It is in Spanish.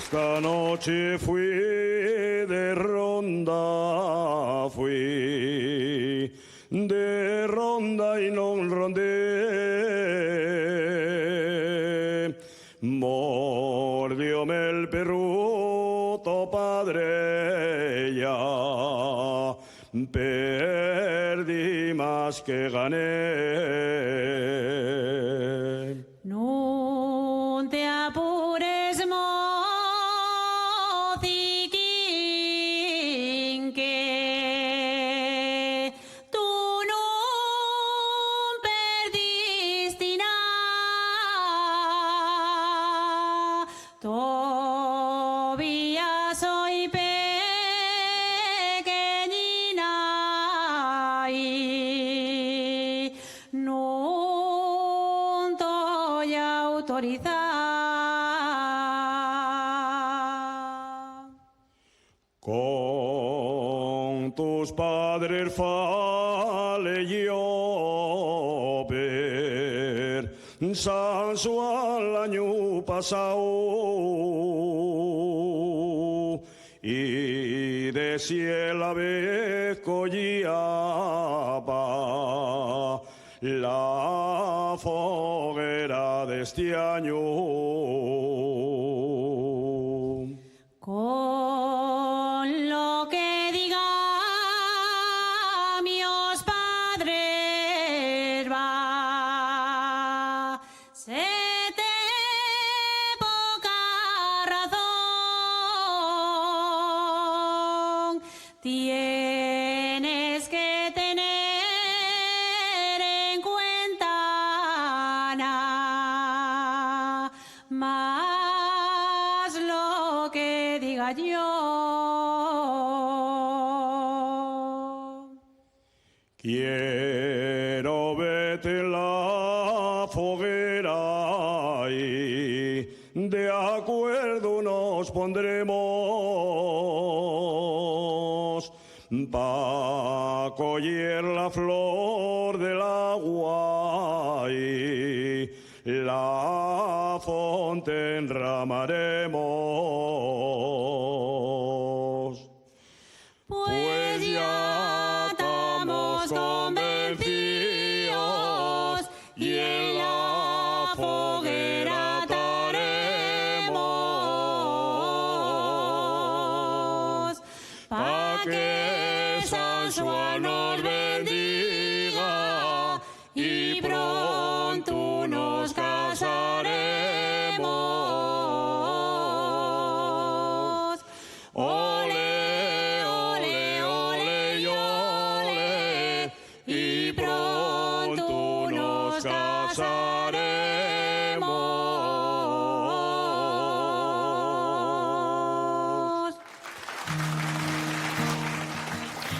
Esta noche fui de ronda, fui de ronda y non rondé. Mordióme el perruto padre, ya perdí más que gané. No te apures, mociquín, que tú no perdiste nada. Todavía soy pequeñina y no estoy autorizada. Con tus padres fale yo ver Sanso al año pasado y decía la vez collaba la foguera de este año. Con lo que diga mis padres va, se te poca razón. Tienes que tener en cuenta nada más lo que diga yo. Quiero verte en la foguera y de acuerdo nos pondremos pa' coger la flor del agua y la fonte enramaremos. Pues ya estamos convencidos y en la foguera estaremos pa' que San Juan nos bendiga y pronto nos casaremos. Ole, ole, ole y ole, y pronto nos casaremos.